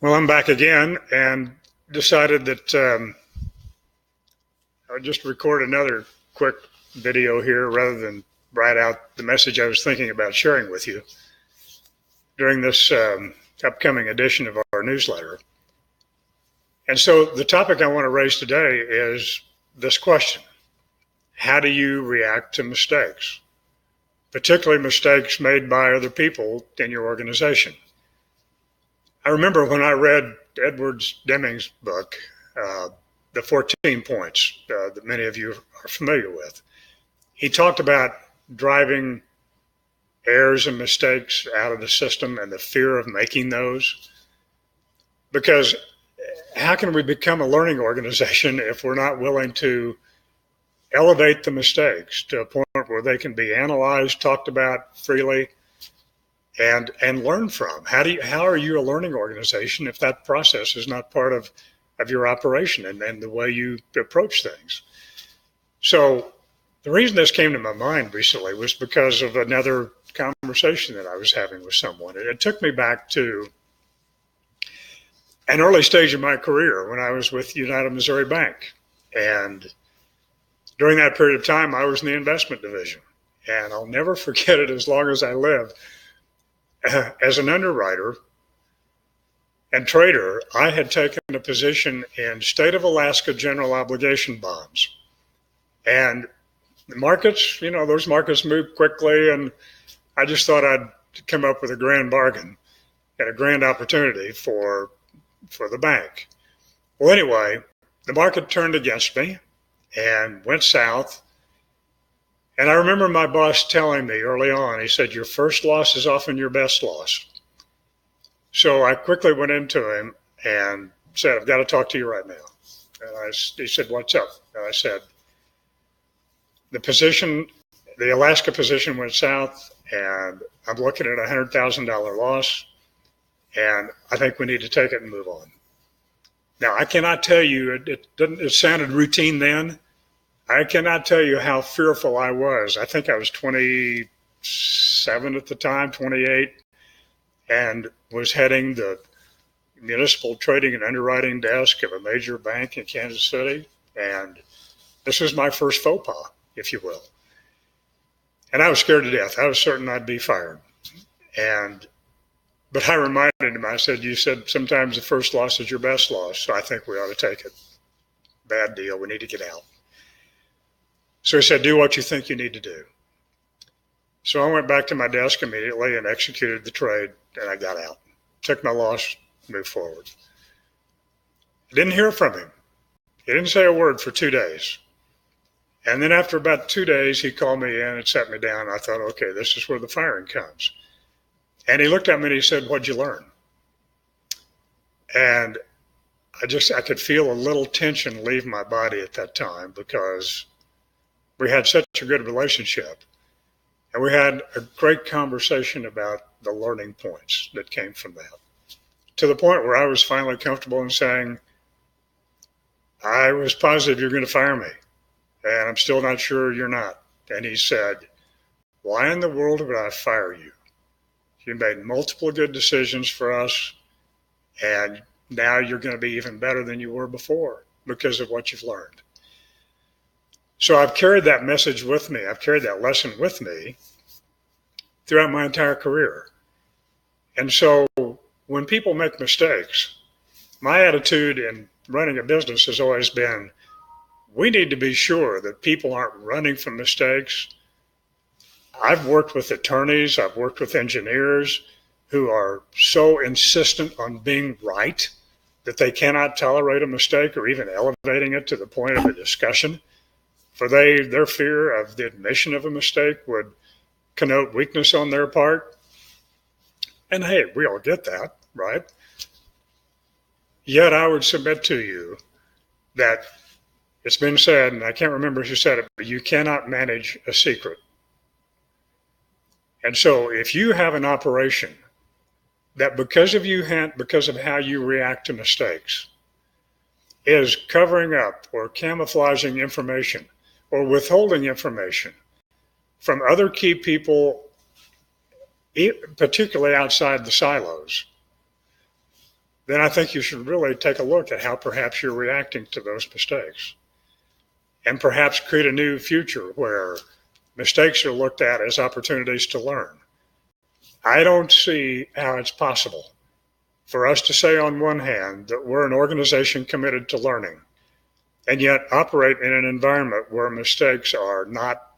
Well, I'm back again and decided that I'll just record another quick video here rather than write out the message I was thinking about sharing with you during this upcoming edition of our newsletter. And so the topic I want to raise today is this question: how do you react to mistakes, particularly mistakes made by other people in your organization? I remember when I read Edward Deming's book, The 14 Points, that many of you are familiar with. He talked about driving errors and mistakes out of the system and the fear of making those. Because how can we become a learning organization if we're not willing to elevate the mistakes to a point where they can be analyzed, talked about freely, and learn from? How are you a learning organization if that process is not part of your operation and the way you approach things? So the reason this came to my mind recently was because of another conversation that I was having with someone. It took me back to an early stage of my career when I was with United Missouri Bank. And during that period of time, I was in the investment division. And I'll never forget it as long as I live. As an underwriter and trader, I had taken a position in state of Alaska general obligation bonds. And the markets, those markets move quickly, and I just thought I'd come up with a grand bargain and a grand opportunity for the bank. Well, anyway, the market turned against me and went south. And I remember my boss telling me early on, he said, your first loss is often your best loss. So I quickly went into him and said, I've got to talk to you right now. And he said, what's up? And I said, the Alaska position went south, and I'm looking at a $100,000 loss, and I think we need to take it and move on. Now, I cannot tell you, it sounded routine then. I cannot tell you how fearful I was. I think I was 27 at the time, 28, and was heading the municipal trading and underwriting desk of a major bank in Kansas City. And this was my first faux pas, if you will. And I was scared to death. I was certain I'd be fired. But I reminded him, I said, you said sometimes the first loss is your best loss, so I think we ought to take it. Bad deal. We need to get out. So he said, do what you think you need to do. So I went back to my desk immediately and executed the trade, and I got out. Took my loss, moved forward. I didn't hear from him. He didn't say a word for 2 days. And then after about 2 days, he called me in and sat me down. I thought, okay, this is where the firing comes. And he looked at me and he said, what'd you learn? And I could feel a little tension leave my body at that time because we had such a good relationship. And we had a great conversation about the learning points that came from that, to the point where I was finally comfortable in saying, I was positive you're going to fire me, and I'm still not sure you're not. And he said, why in the world would I fire you? You made multiple good decisions for us, and now you're going to be even better than you were before because of what you've learned. So I've carried that message with me. I've carried that lesson with me throughout my entire career. And so when people make mistakes, my attitude in running a business has always been, we need to be sure that people aren't running from mistakes. I've worked with attorneys, I've worked with engineers who are so insistent on being right that they cannot tolerate a mistake or even elevating it to the point of a discussion. For their fear of the admission of a mistake would connote weakness on their part. And hey, we all get that, right? Yet I would submit to you that it's been said, and I can't remember who said it, but you cannot manage a secret. And so if you have an operation that because of how you react to mistakes is covering up or camouflaging information or withholding information from other key people, particularly outside the silos, then I think you should really take a look at how perhaps you're reacting to those mistakes and perhaps create a new future where mistakes are looked at as opportunities to learn. I don't see how it's possible for us to say on one hand that we're an organization committed to learning and yet operate in an environment where mistakes are not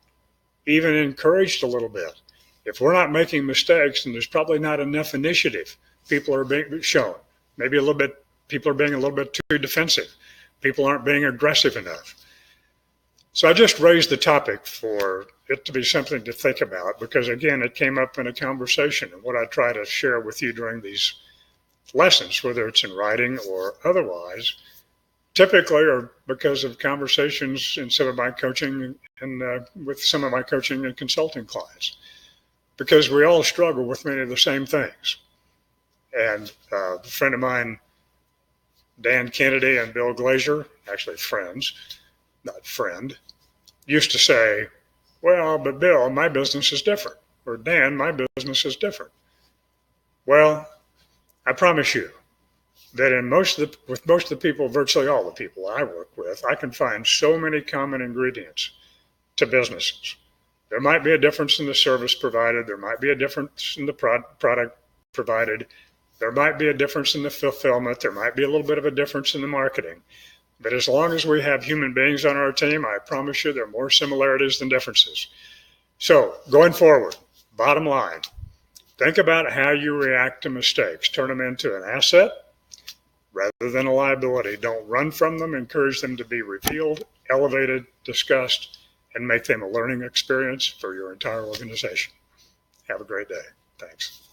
even encouraged a little bit. If we're not making mistakes, then there's probably not enough initiative. People are being shown. Maybe a little bit, people are being a little bit too defensive. People aren't being aggressive enough. So I just raised the topic for it to be something to think about because, again, it came up in a conversation. And what I try to share with you during these lessons, whether it's in writing or otherwise, typically are because of conversations in some of my coaching and with some of my coaching and consulting clients, because we all struggle with many of the same things. And a friend of mine, Dan Kennedy and Bill Glazier, actually friends, not friend, used to say, well, but Bill, my business is different. Or Dan, my business is different. Well, I promise you that with most of the people, virtually all the people I work with, I can find so many common ingredients to businesses. There might be a difference in the service provided. There might be a difference in the product provided. There might be a difference in the fulfillment. There might be a little bit of a difference in the marketing. But as long as we have human beings on our team, I promise you there are more similarities than differences. So going forward, bottom line, think about how you react to mistakes. Turn them into an asset rather than a liability. Don't run from them. Encourage them to be revealed, elevated, discussed, and make them a learning experience for your entire organization. Have a great day. Thanks.